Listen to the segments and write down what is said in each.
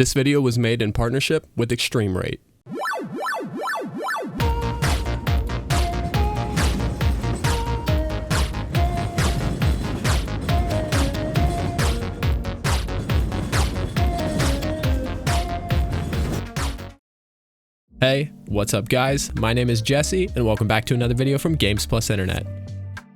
This video was made in partnership with ExtremeRate. Hey, what's up guys? My name is Jesse and welcome back to another video from Games Plus Internet.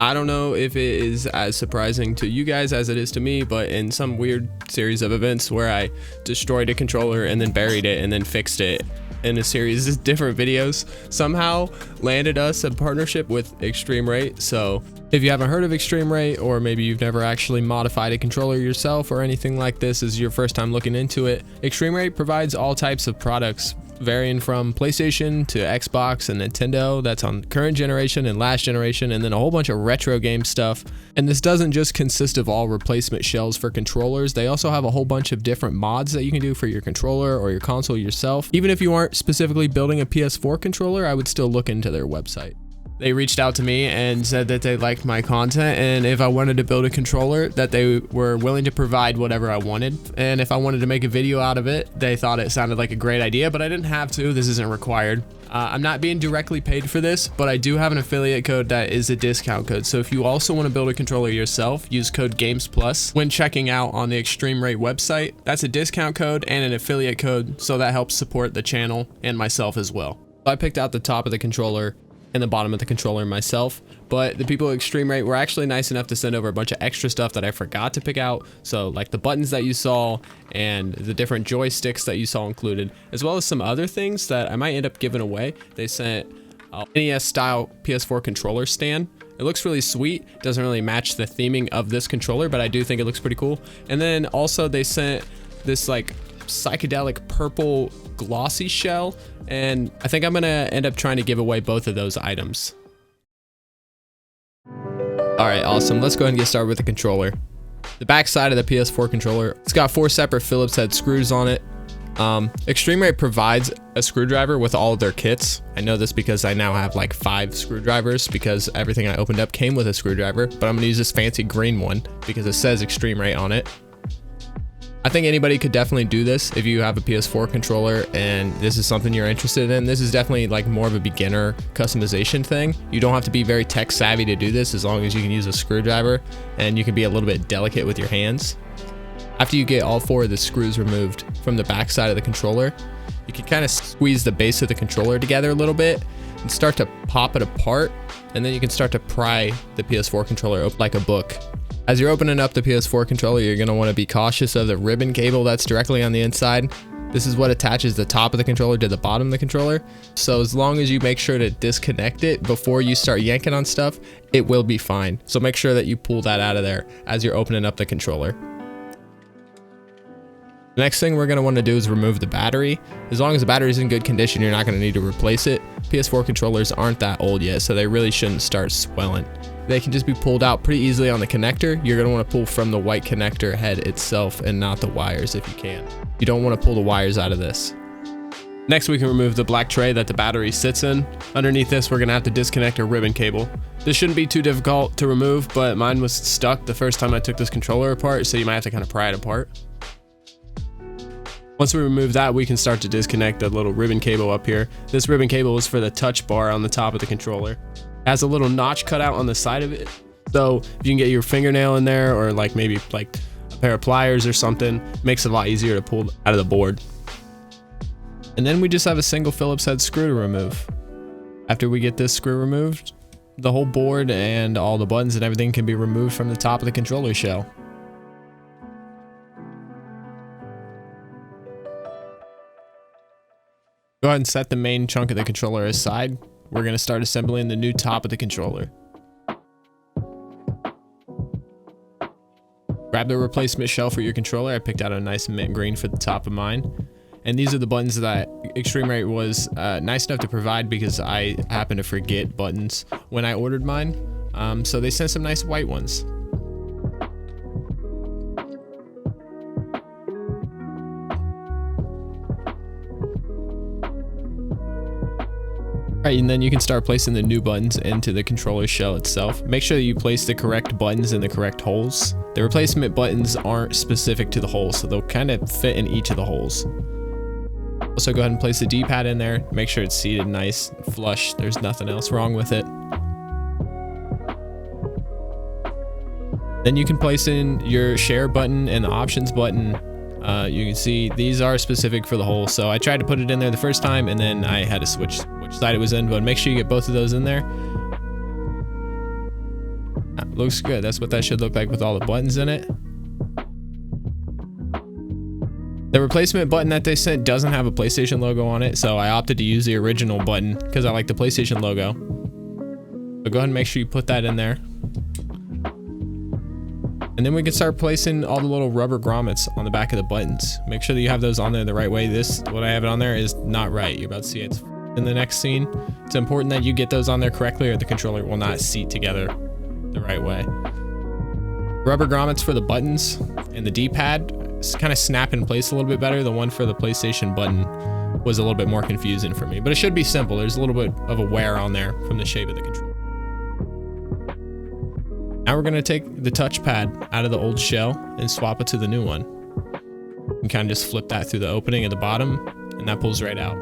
I don't know if it is as surprising to you guys as it is to me, but in some weird series of events where I destroyed a controller and then buried it and then fixed it in a series of different videos, somehow landed us a partnership with ExtremeRate. So if you haven't heard of ExtremeRate, or maybe you've never actually modified a controller yourself or anything like this, is your first time looking into it, ExtremeRate provides all types of products varying from PlayStation to Xbox and Nintendo that's on current generation and last generation, and then a whole bunch of retro game stuff. And this doesn't just consist of all replacement shells for controllers. They also have a whole bunch of different mods that you can do for your controller or your console yourself. Even if you aren't specifically building a PS4 controller, I would still look into their website. They reached out to me and said that they liked my content, and if I wanted to build a controller, that they were willing to provide whatever I wanted. And if I wanted to make a video out of it, they thought it sounded like a great idea, but I didn't have to. This isn't required. I'm not being directly paid for this, but I do have an affiliate code that is a discount code. So if you also want to build a controller yourself, use code GAMESPLUS when checking out on the ExtremeRate website. That's a discount code and an affiliate code, so that helps support the channel and myself as well. I picked out the top of the controller and the bottom of the controller myself, but the people at ExtremeRate were actually nice enough to send over a bunch of extra stuff that I forgot to pick out. So like the buttons that you saw and the different joysticks that you saw included, as well as some other things that I might end up giving away. They sent NES style PS4 controller stand. It looks really sweet. Doesn't really match the theming of this controller, but I do think it looks pretty cool. And then also they sent this like psychedelic purple glossy shell, and I think I'm gonna end up trying to give away both of those items. All right, awesome. Let's go ahead and get started with the controller. The back side of the PS4 controller, it's got 4 separate Phillips head screws on it. ExtremeRate provides a screwdriver with all of their kits. I know this because I now have like 5 screwdrivers because everything I opened up came with a screwdriver, but I'm gonna use this fancy green one because it says ExtremeRate on it. I think anybody could definitely do this if you have a PS4 controller and this is something you're interested in. This is definitely like more of a beginner customization thing. You don't have to be very tech savvy to do this, as long as you can use a screwdriver and you can be a little bit delicate with your hands. After you get all 4 of the screws removed from the back side of the controller, you can kind of squeeze the base of the controller together a little bit and start to pop it apart, and then you can start to pry the PS4 controller open like a book. As you're opening up the PS4 controller, you're going to want to be cautious of the ribbon cable that's directly on the inside. This is what attaches the top of the controller to the bottom of the controller. So as long as you make sure to disconnect it before you start yanking on stuff, it will be fine. So make sure that you pull that out of there as you're opening up the controller. The next thing we're going to want to do is remove the battery. As long as the battery is in good condition, you're not going to need to replace it. PS4 controllers aren't that old yet, so they really shouldn't start swelling. They can just be pulled out pretty easily on the connector. You're going to want to pull from the white connector head itself and not the wires if you can. You don't want to pull the wires out of this. Next, we can remove the black tray that the battery sits in. Underneath this, we're going to have to disconnect a ribbon cable. This shouldn't be too difficult to remove, but mine was stuck the first time I took this controller apart, so you might have to kind of pry it apart. Once we remove that, we can start to disconnect the little ribbon cable up here. This ribbon cable is for the touch bar on the top of the controller. It has a little notch cut out on the side of it, so if you can get your fingernail in there, or like maybe like a pair of pliers or something, it makes it a lot easier to pull out of the board. And then we just have a single Phillips head screw to remove. After we get this screw removed, the whole board and all the buttons and everything can be removed from the top of the controller shell. Go ahead and set the main chunk of the controller aside. We're going to start assembling the new top of the controller. Grab the replacement shell for your controller. I picked out a nice mint green for the top of mine. And these are the buttons that ExtremeRate was nice enough to provide because I happened to forget buttons when I ordered mine. So they sent some nice white ones. Alright, and then you can start placing the new buttons into the controller shell itself. Make sure that you place the correct buttons in the correct holes. The replacement buttons aren't specific to the holes, so they'll kind of fit in each of the holes. Also, go ahead and place the D-pad in there. Make sure it's seated nice and flush. There's nothing else wrong with it. Then you can place in your share button and the options button. You can see these are specific for the hole. So I tried to put it in there the first time and then I had to switch which side it was in, but make sure you get both of those in there. Looks good. That's what that should look like with all the buttons in it. The replacement button that they sent doesn't have a PlayStation logo on it, so I opted to use the original button because I like the PlayStation logo. So go ahead and make sure you put that in there. And then we can start placing all the little rubber grommets on the back of the buttons. Make sure that you have those on there the right way. What I have it on there is not right. You're about to see it in the next scene. It's important that you get those on there correctly or the controller will not seat together the right way. Rubber grommets for the buttons and the D-pad kind of snap in place a little bit better. The one for the PlayStation button was a little bit more confusing for me, but it should be simple. There's a little bit of a wear on there from the shape of the controller. Now we're going to take the touchpad out of the old shell and swap it to the new one. You can kind of just flip that through the opening at the bottom and that pulls right out.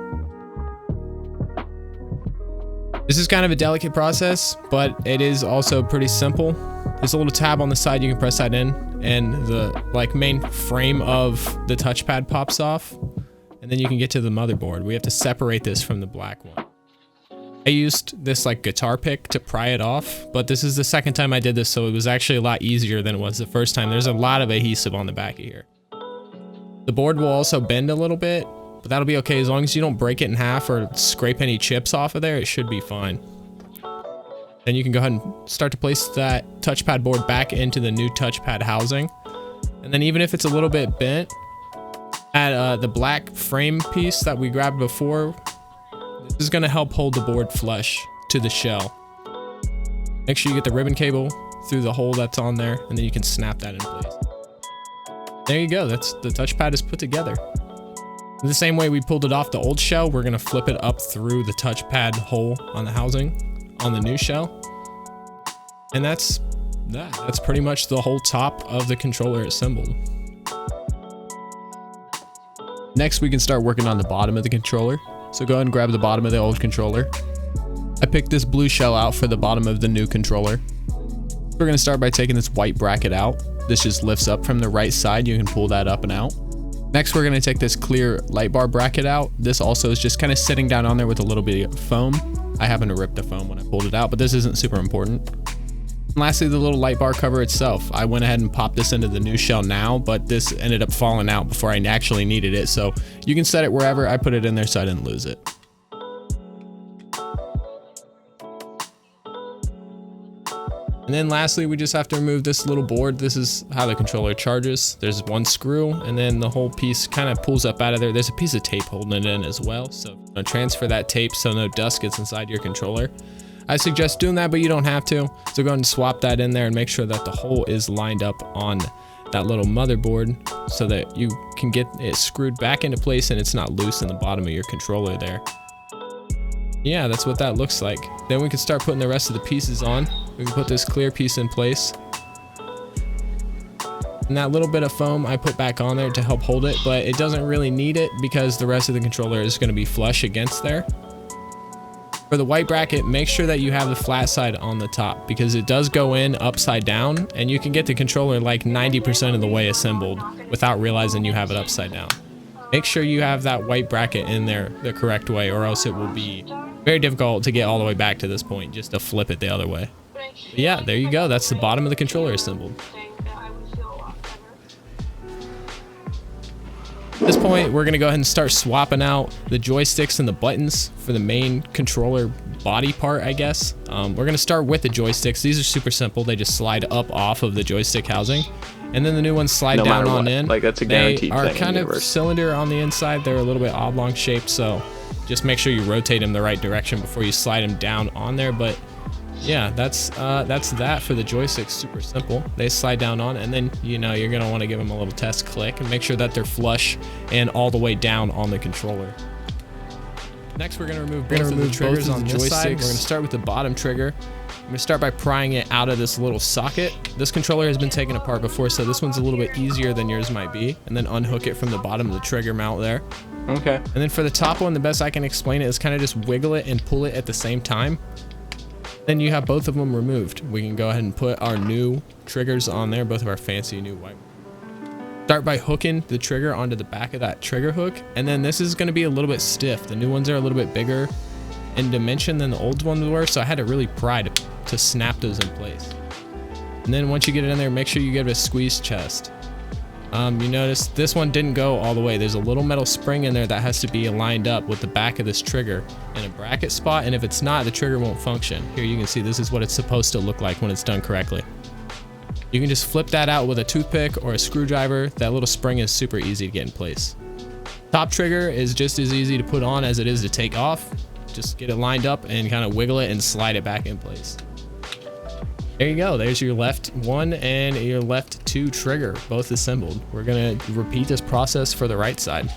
This is kind of a delicate process, but it is also pretty simple. There's a little tab on the side, you can press that in and the main frame of the touchpad pops off and then you can get to the motherboard. We have to separate this from the black one. I used this guitar pick to pry it off, but this is the second time I did this, so it was actually a lot easier than it was the first time. There's a lot of adhesive on the back of here. The board will also bend a little bit, but that'll be okay as long as you don't break it in half or scrape any chips off of there. It should be fine. Then you can go ahead and start to place that touchpad board back into the new touchpad housing. And then even if it's a little bit bent, add the black frame piece that we grabbed before. This is going to help hold the board flush to the shell. Make sure you get the ribbon cable through the hole that's on there, and then you can snap that in place. There you go. That's the touchpad is put together. In the same way we pulled it off the old shell, we're going to flip it up through the touchpad hole on the housing on the new shell. And that's that. That's pretty much the whole top of the controller assembled. Next, we can start working on the bottom of the controller. So go ahead and grab the bottom of the old controller. I picked this blue shell out for the bottom of the new controller. We're going to start by taking this white bracket out. This just lifts up from the right side. You can pull that up and out. Next, we're going to take this clear light bar bracket out. This also is just kind of sitting down on there with a little bit of foam. I happened to rip the foam when I pulled it out, but this isn't super important. And lastly, the little light bar cover itself. I went ahead and popped this into the new shell now, but this ended up falling out before I actually needed it. So you can set it wherever. I put it in there so I didn't lose it. And then lastly, we just have to remove this little board. This is how the controller charges. There's one screw and then the whole piece kind of pulls up out of there. There's a piece of tape holding it in as well. So I'm gonna transfer that tape so no dust gets inside your controller. I suggest doing that, but you don't have to. So go ahead and swap that in there and make sure that the hole is lined up on that little motherboard so that you can get it screwed back into place and it's not loose in the bottom of your controller there. Yeah, that's what that looks like. Then we can start putting the rest of the pieces on. We can put this clear piece in place. And that little bit of foam I put back on there to help hold it, but it doesn't really need it because the rest of the controller is going to be flush against there. For the white bracket, make sure that you have the flat side on the top because it does go in upside down and you can get the controller like 90% of the way assembled without realizing you have it upside down. Make sure you have that white bracket in there the correct way or else it will be very difficult to get all the way back to this point just to flip it the other way. But yeah, there you go. That's the bottom of the controller assembled. At this point, we're going to go ahead and start swapping out the joysticks and the buttons for the main controller body part, I guess. We're going to start with the joysticks. These are super simple. They just slide up off of the joystick housing. And then the new ones slide down on in. Like that's a guaranteed thing. They are thing kind of cylinder on the inside. They're a little bit oblong shaped, so just make sure you rotate them the right direction before you slide them down on there. But yeah, that's that for the joysticks. Super simple. They slide down on, and then you're gonna want to give them a little test click and make sure that they're flush and all the way down on the controller. Next, we're gonna remove both of the triggers on this side. We're gonna start with the bottom trigger. I'm gonna start by prying it out of this little socket. This controller has been taken apart before, so this one's a little bit easier than yours might be. And then unhook it from the bottom of the trigger mount there. Okay. And then for the top one, the best I can explain it is kind of just wiggle it and pull it at the same time. Then you have both of them removed. We can go ahead and put our new triggers on there, both of our fancy new white. Start by hooking the trigger onto the back of that trigger hook, and then this is going to be a little bit stiff. The new ones are a little bit bigger in dimension than the old ones were, so I had to really pry to snap those in place. And then once you get it in there, make sure you give it a squeeze chest. You notice this one didn't go all the way. There's a little metal spring in there that has to be lined up with the back of this trigger in a bracket spot, and if it's not, the trigger won't function. Here you can see this is what it's supposed to look like when it's done correctly. You can just flip that out with a toothpick or a screwdriver. That little spring is super easy to get in place. Top trigger is just as easy to put on as it is to take off. Just get it lined up and kind of wiggle it and slide it back in place. There you go. There's your left one and your left two trigger, both assembled. We're gonna repeat this process for the right side.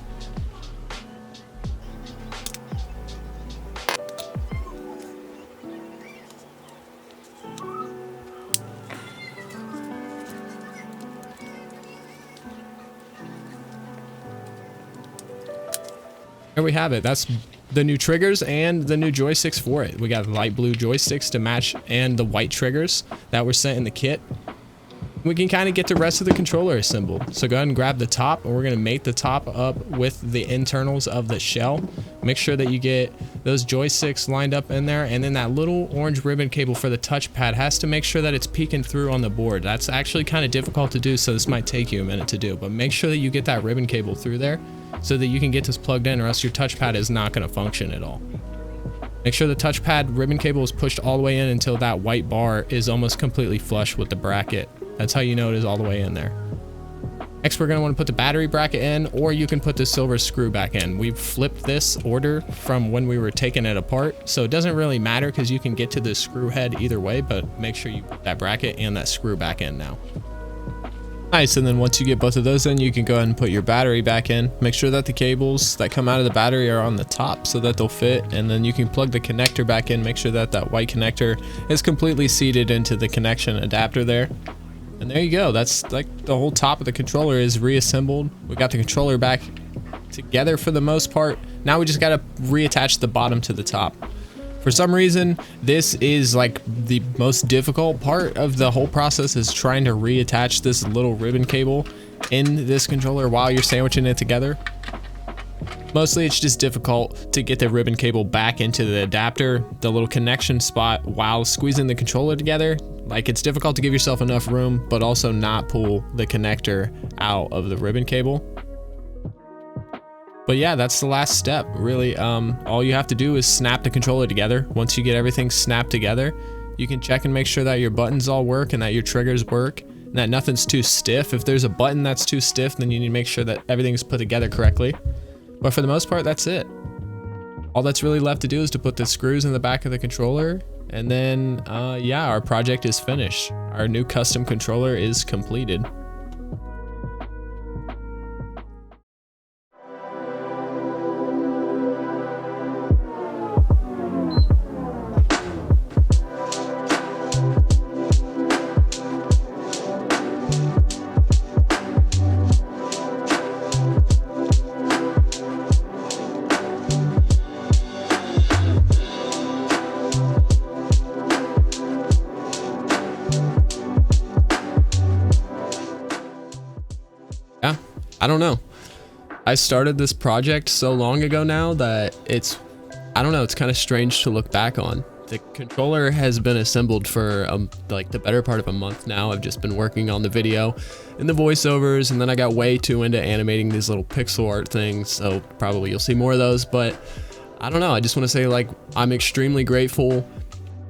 There we have it. That's the new triggers and the new joysticks for it. We got light blue joysticks to match and the white triggers that were sent in the kit. We can kind of get the rest of the controller assembled. So go ahead and grab the top, and we're going to mate the top up with the internals of the shell. Make sure that you get those joysticks lined up in there, and then that little orange ribbon cable for the touchpad has to make sure that it's peeking through on the board. That's actually kind of difficult to do, so this might take you a minute to do, but make sure that you get that ribbon cable through there so that you can get this plugged in, or else your touchpad is not going to function at all. Make sure the touchpad ribbon cable is pushed all the way in until that white bar is almost completely flush with the bracket. That's how you know it is all the way in there. Next, we're going to want to put the battery bracket in, or you can put the silver screw back in. We've flipped this order from when we were taking it apart, so it doesn't really matter because you can get to the screw head either way, but make sure you put that bracket and that screw back in now. Nice, and then once you get both of those in, you can go ahead and put your battery back in. Make sure that the cables that come out of the battery are on the top so that they'll fit, and then you can plug the connector back in. Make sure that that white connector is completely seated into the connection adapter there. And there you go. That's like the whole top of the controller is reassembled. We got the controller back together for the most part. Now we just got to reattach the bottom to the top. For some reason, this is like the most difficult part of the whole process, is trying to reattach this little ribbon cable in this controller while you're sandwiching it together. Mostly it's just difficult to get the ribbon cable back into the adapter, the little connection spot, while squeezing the controller together. Like, it's difficult to give yourself enough room, but also not pull the connector out of the ribbon cable. But yeah, that's the last step, really. All you have to do is snap the controller together. Once you get everything snapped together, you can check and make sure that your buttons all work and that your triggers work and that nothing's too stiff. If there's a button that's too stiff, then you need to make sure that everything's put together correctly. But for the most part, that's it. All that's really left to do is to put the screws in the back of the controller, and then yeah, our project is finished. Our new custom controller is completed. Yeah, I don't know. I started this project so long ago now that I don't know, it's kind of strange to look back on. The controller has been assembled for like the better part of a month now. I've just been working on the video and the voiceovers, and then I got way too into animating these little pixel art things, so probably you'll see more of those. But I don't know, I just want to say, like, I'm extremely grateful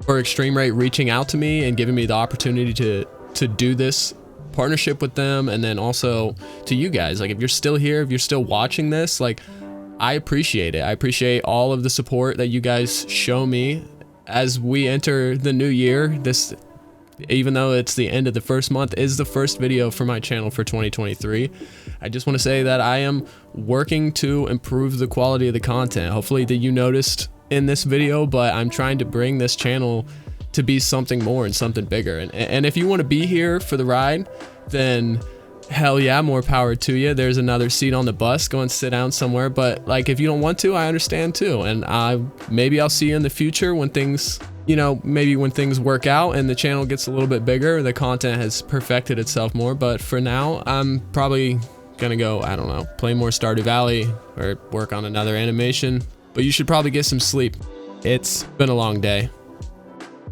for ExtremeRate reaching out to me and giving me the opportunity to do this partnership with them, and then also to you guys. Like, if you're still here, if you're still watching this, like, I appreciate it. I appreciate all of the support that you guys show me as we enter the new year. This even though it's the end of the first month, is the first video for my channel for 2023. I just want to say that I am working to improve the quality of the content. Hopefully that you noticed in this video, but I'm trying to bring this channel to be something more and something bigger. And if you want to be here for the ride, then hell yeah, more power to you. There's another seat on the bus. Go and sit down somewhere. But like, if you don't want to, I understand too. And maybe I'll see you in the future when things, you know, maybe when things work out and the channel gets a little bit bigger, the content has perfected itself more. But for now, I'm probably gonna go, I don't know, play more Stardew Valley or work on another animation. But you should probably get some sleep. It's been a long day.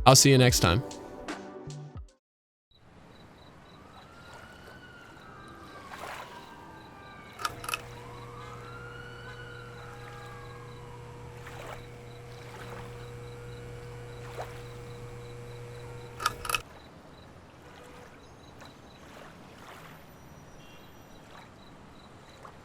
I'll see you next time.